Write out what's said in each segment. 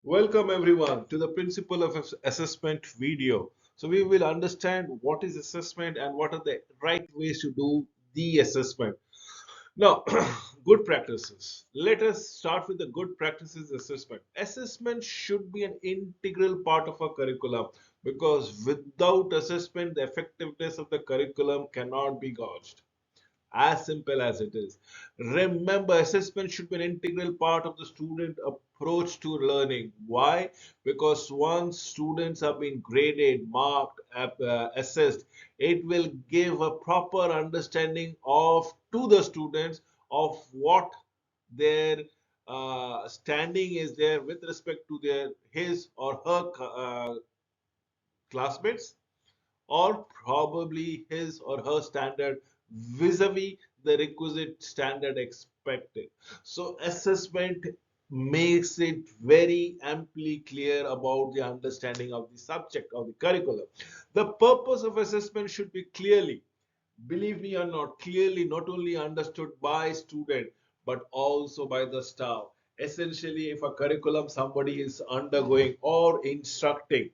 Welcome everyone to the principle of assessment video. So we will understand what is assessment and what are the right ways to do the assessment. Now, good practices. Let us start with the good practices assessment. Assessment should be an integral part of our curriculum because without assessment, the effectiveness of the curriculum cannot be gauged. As simple as it is. Remember, assessment should be an integral part of the student approach to learning. Why? Because once students are being graded, marked, assessed, it will give a proper understanding of to the students of what their standing is there with respect to their his or her classmates, or probably his or her standard vis-a-vis the requisite standard expected. So assessment makes it very amply clear about the understanding of the subject of the curriculum. The purpose of assessment should be clearly, believe me or not, clearly not only understood by student but also by the staff. Essentially, if a curriculum somebody is undergoing or instructing,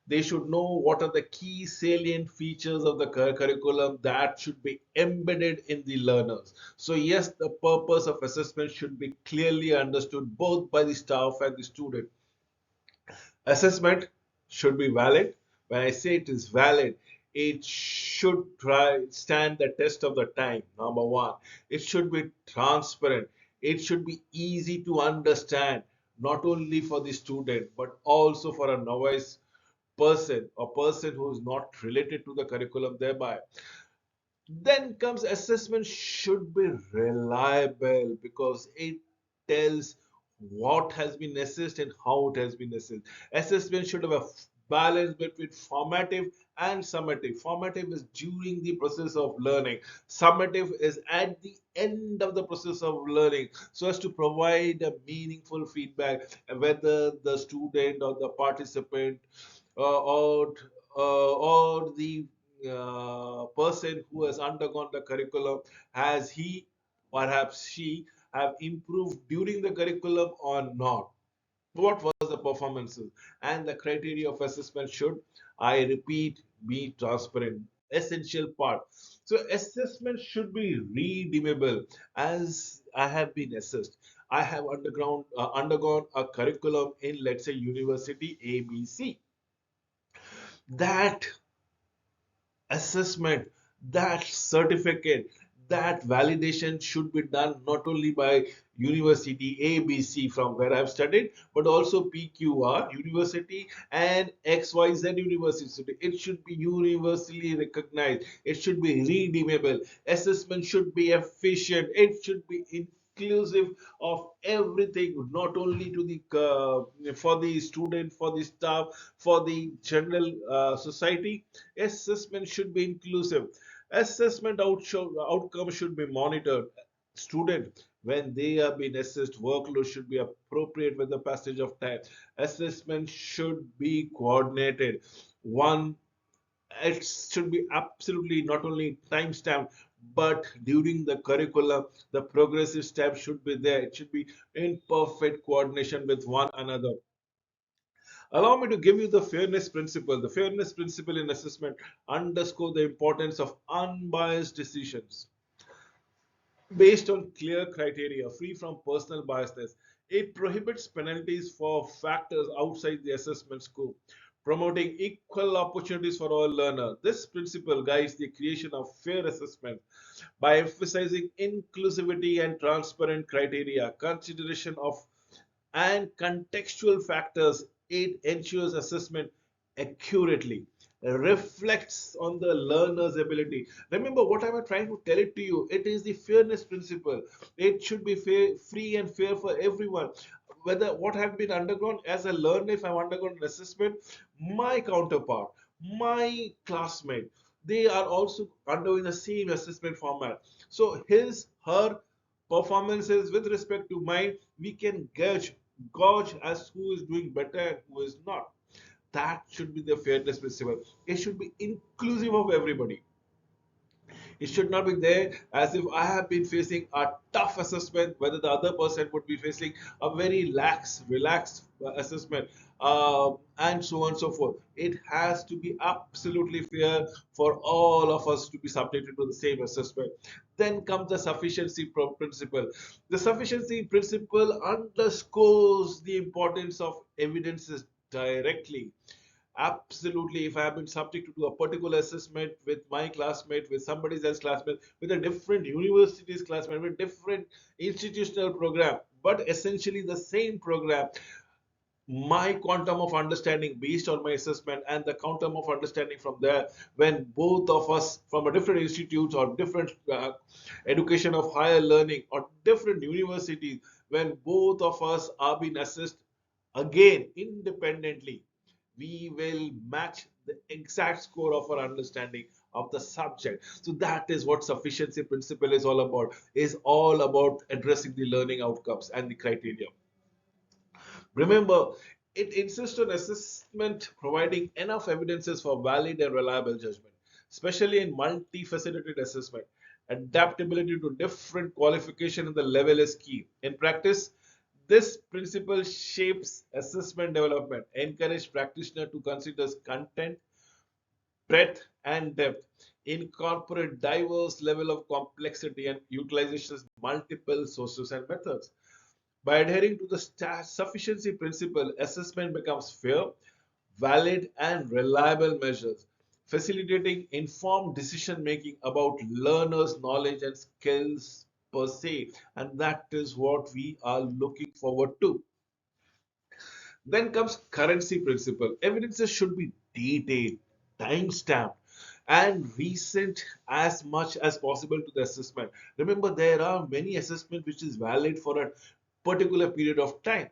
they should know what are the key salient features of the curriculum that should be embedded in the learners. So yes, the purpose of assessment should be clearly understood both by the staff and the student. Assessment should be valid. When I say it is valid, it should try stand the test of the time. Number one, it should be transparent. It should be easy to understand, not only for the student but also for a novice person or person who is not related to the curriculum thereby. Then comes assessment should be reliable because it tells what has been assessed and how it has been assessed. Assessment should have a balance between formative and summative. Formative is during the process of learning. Summative is at the end of the process of learning, so as to provide a meaningful feedback whether the student or the participant or the person who has undergone the curriculum, has he perhaps she have improved during the curriculum or not, what was the performances, and the criteria of assessment should, I repeat, be transparent. Essential part. So assessment should be redeemable. As I have been assessed, I have undergone a curriculum in, let's say, university ABC. That assessment, that certificate, that validation should be done not only by University ABC from where I've studied, but also PQR University and XYZ University. It should be universally recognized. It should be redeemable. Assessment should be efficient. It should be inclusive of everything, not only to the for the student, for the staff, for the general society. Assessment should be inclusive. Assessment outcome should be monitored. Student, when they are being assessed, workload should be appropriate with the passage of time. Assessment should be coordinated. One, it should be absolutely not only time stamped, but during the curriculum, the progressive step should be there. It should be in perfect coordination with one another. Allow me to give you the fairness principle. The fairness principle in assessment underscore the importance of unbiased decisions based on clear criteria, free from personal biasness. It prohibits penalties for factors outside the assessment scope, promoting equal opportunities for all learners. This principle guides the creation of fair assessment by emphasizing inclusivity and transparent criteria, consideration of and contextual factors. It ensures assessment accurately reflects on the learner's ability. Remember what I'm trying to tell it to you. It is the fairness principle. It should be fair, free and fair for everyone. Whether what have been undergone as a learner, if I've undergone an assessment, my counterpart, my classmate, they are also undergoing the same assessment format. So his, her performances with respect to mine, we can gauge as who is doing better and who is not. That should be the fairness principle. It should be inclusive of everybody. It should not be there as if I have been facing a tough assessment, whether the other person would be facing a very relaxed assessment, and so on and so forth. It has to be absolutely fair for all of us to be subjected to the same assessment. Then comes the sufficiency principle. The sufficiency principle underscores the importance of evidences directly. Absolutely, if I have been subject to do a particular assessment with my classmate, with somebody else's classmate, with a different university's classmate, with different institutional program, but essentially the same program, my quantum of understanding based on my assessment and the quantum of understanding from there, when both of us from a different institutes or different education of higher learning or different universities, when both of us are being assessed again independently, we will match the exact score of our understanding of the subject. So that is what sufficiency principle is all about addressing the learning outcomes and the criteria. Remember, it insists on assessment providing enough evidences for valid and reliable judgment, especially in multifaceted assessment. Adaptability to different qualification and the level is key. In practice, this principle shapes assessment development, encourage practitioner to consider content, breadth, and depth, incorporate diverse level of complexity and utilization multiple sources and methods. By adhering to the sufficiency principle, assessment becomes fair, valid, and reliable measures, facilitating informed decision making about learners' knowledge and skills per se. And that is what we are looking forward to. Then comes currency principle. Evidences should be detailed, time-stamped, and recent as much as possible to the assessment. Remember, there are many assessments which is valid for a particular period of time.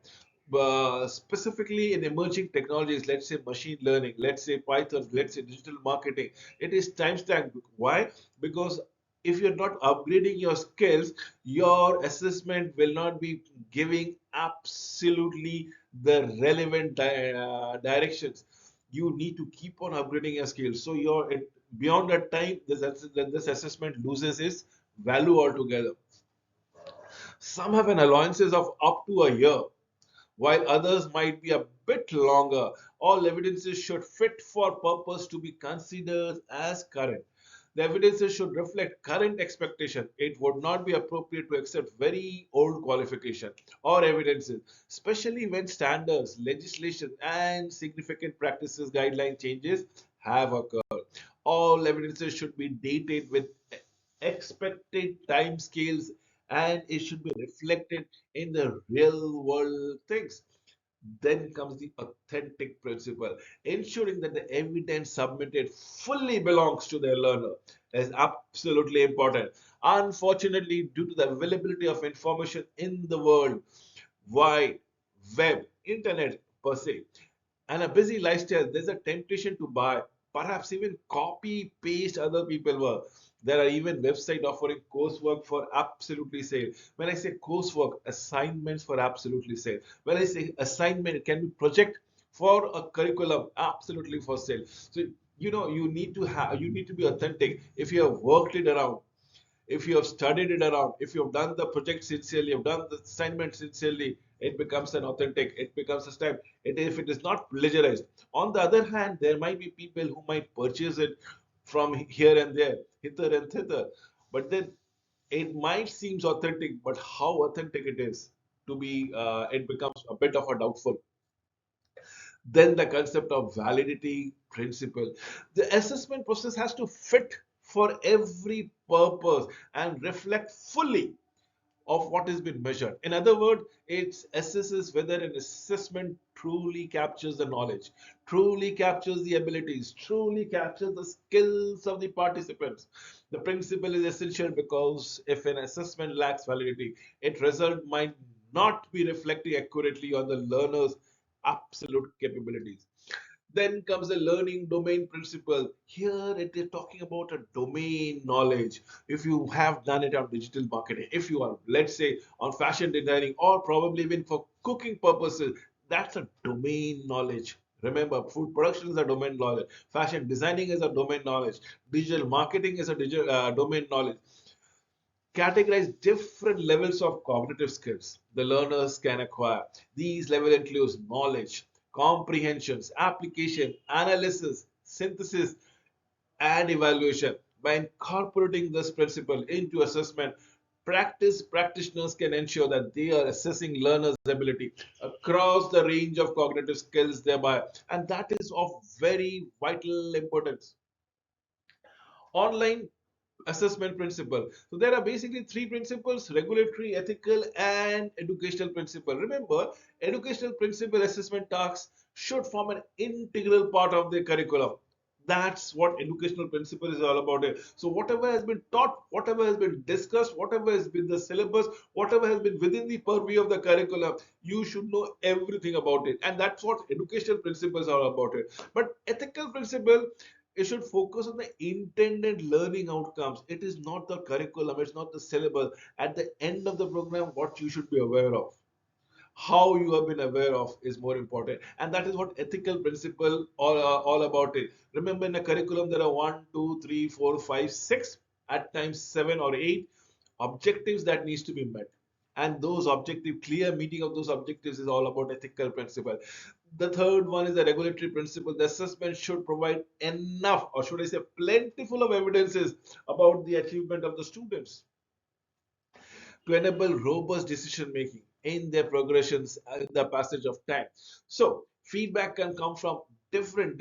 Specifically in emerging technologies, let's say machine learning, let's say Python, let's say digital marketing, it is time-stamped. Why? Because if you're not upgrading your skills, your assessment will not be giving absolutely the relevant directions. You need to keep on upgrading your skills. So beyond that time, this assessment loses its value altogether. Some have an allowances of up to a year, while others might be a bit longer. All evidences should fit for purpose to be considered as current. The evidences should reflect current expectation. It would not be appropriate to accept very old qualification or evidences, especially when standards, legislation, and significant practices guideline changes have occurred. All evidences should be dated with expected time scales, and it should be reflected in the real world things. Then comes the authentic principle. Ensuring that the evidence submitted fully belongs to the learner is absolutely important. Unfortunately, due to the availability of information in the world, wide web, internet per se, and a busy lifestyle, there's a temptation to buy, perhaps even copy paste other people work. There are even websites offering coursework for absolutely sale. When I say coursework, assignments for absolutely sale. When I say assignment, it can be project for a curriculum absolutely for sale. So you need to be authentic. If you have worked it around, if you have studied it around, if you have done the project sincerely, you've done the assignment sincerely, it becomes an authentic, it becomes a stamp. If it is not plagiarized. On the other hand, there might be people who might purchase it from here and there, hither and thither. But then it might seem authentic, but how authentic it is it becomes a bit of a doubtful. Then the concept of validity principle. The assessment process has to fit for every purpose and reflect fully of what has been measured. In other words, it assesses whether an assessment truly captures the knowledge, truly captures the abilities, truly captures the skills of the participants. The principle is essential because if an assessment lacks validity, its result might not be reflecting accurately on the learner's absolute capabilities. Then comes the learning domain principle. Here it is talking about a domain knowledge. If you have done it on digital marketing, if you are, let's say, on fashion designing, or probably even for cooking purposes, that's a domain knowledge Remember, food production is a domain knowledge, fashion designing is a domain knowledge, digital marketing is a digital domain knowledge. Categorize different levels of cognitive skills the learners can acquire. These levels include knowledge, comprehensions, application, analysis, synthesis, and evaluation. By incorporating this principle into assessment, practitioners can ensure that they are assessing learners' ability across the range of cognitive skills thereby, and that is of very vital importance. Online assessment principle. So there are basically three principles: regulatory, ethical, and educational principle. Remember, educational principle assessment tasks should form an integral part of the curriculum. That's what educational principle is all about. It. So whatever has been taught, whatever has been discussed, whatever has been the syllabus, whatever has been within the purview of the curriculum, you should know everything about it. And that's what educational principles are about it. But ethical principle, it should focus on the intended learning outcomes. It is not the curriculum, it's not the syllabus. At the end of the program, what you should be aware of, how you have been aware of is more important. And that is what ethical principle all about it. Remember, in a curriculum, there are one, two, three, four, five, six, at times seven or eight objectives that needs to be met. And those objective, clear meeting of those objectives is all about ethical principle. The third one is the regulatory principle. The assessment should provide enough, or should I say, plentiful of evidences about the achievement of the students to enable robust decision making in their progressions in the passage of time. So feedback can come from different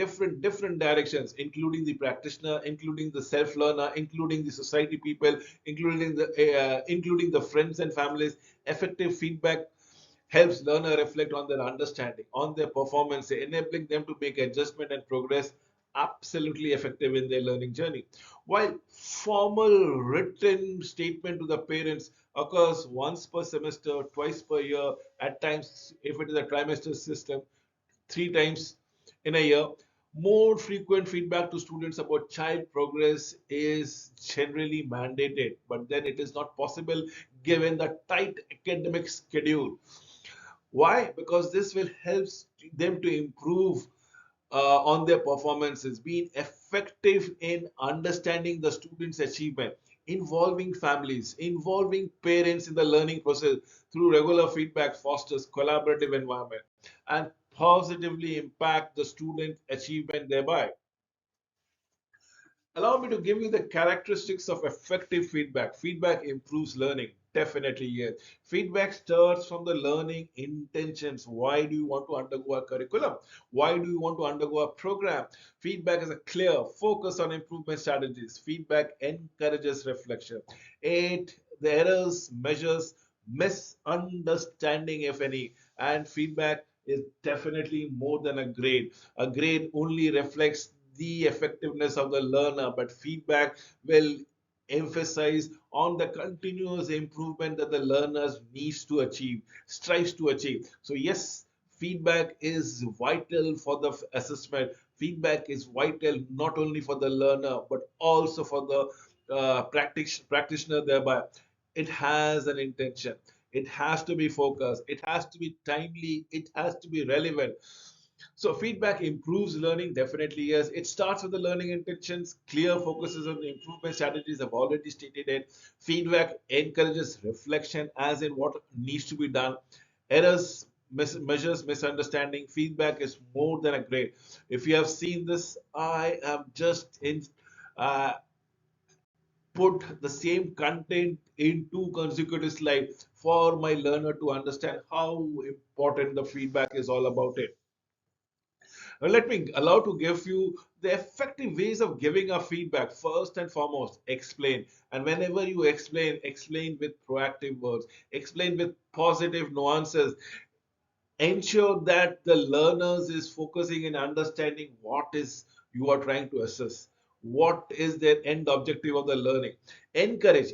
directions, including the practitioner, including the self learner, including the society people, including the friends and families. Effective feedback helps learner reflect on their understanding, on their performance, enabling them to make adjustment and progress absolutely effective in their learning journey. While formal written statement to the parents occurs once per semester, twice per year, at times, if it is a trimester system, three times in a year. More frequent feedback to students about child progress is generally mandated, but then it is not possible given the tight academic schedule. Why? Because this will help them to improve on their performances, being effective in understanding the student's achievement, involving families, involving parents in the learning process through regular feedback fosters collaborative environment and positively impact the student achievement thereby. Allow me to give you the characteristics of effective feedback. Feedback improves learning. Definitely, yes. Feedback starts from the learning intentions. Why do you want to undergo a curriculum? Why do you want to undergo a program? Feedback is a clear focus on improvement strategies. Feedback encourages reflection. The errors measures misunderstanding, if any, and feedback is definitely more than a grade. A grade only reflects the effectiveness of the learner, but feedback will emphasize on the continuous improvement that the learners needs to achieve, strives to achieve. So yes, feedback is vital for the assessment. Feedback is vital not only for the learner but also for the practitioner thereby. It has an intention, it has to be focused, it has to be timely, it has to be relevant. So feedback improves learning, definitely yes. It starts with the learning intentions, clear focuses on the improvement strategies. I've already stated it. Feedback encourages reflection, as in what needs to be done. Errors measures misunderstanding. Feedback is more than a grade. If you have seen this, I am just in. Uh, Put the same content in two consecutive slides for my learner to understand how important the feedback is all about it. Now, let me allow to give you the effective ways of giving a feedback. First and foremost, explain. And whenever you explain, explain with proactive words, explain with positive nuances. Ensure that the learners is focusing in understanding what is you are trying to assess. What is their end objective of the learning? Encourage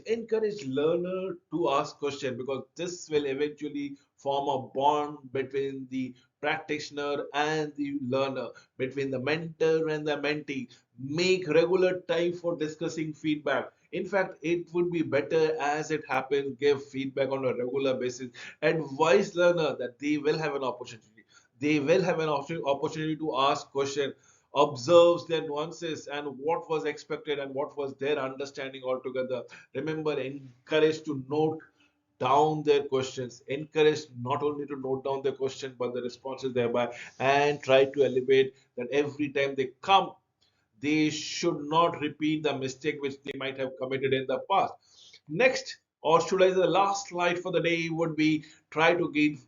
learner to ask question, because this will eventually form a bond between the practitioner and the learner, between the mentor and the mentee. Make regular time for discussing feedback. In fact, it would be better as it happens, give feedback on a regular basis. Advise learner that they will have an opportunity. They will have an opportunity to ask questions, observes their nuances and what was expected and what was their understanding altogether. Remember, encourage to note down their questions, encourage not only to note down the question but the responses thereby, and try to elevate that every time they come, they should not repeat the mistake which they might have committed in the past. Next, or should I say the last slide for the day would be try to give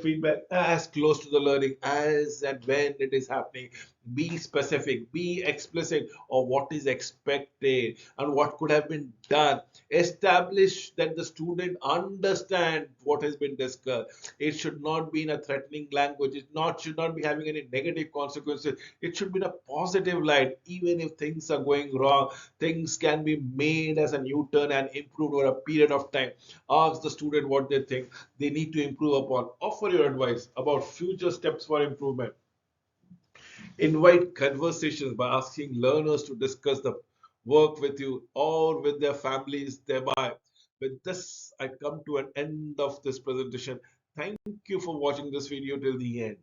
feedback as close to the learning as and when it is happening. Be specific, be explicit of what is expected and what could have been done. Establish that the student understand what has been discussed. It should not be in a threatening language. Should not be having any negative consequences. It should be in a positive light. Even if things are going wrong, things can be made as a new turn and improved over a period of time. Ask the student what they think they need to improve upon. Offer your advice about future steps for improvement. Invite conversations by asking learners to discuss the work with you or with their families thereby. With this, I come to an end of this presentation. Thank you for watching this video till the end.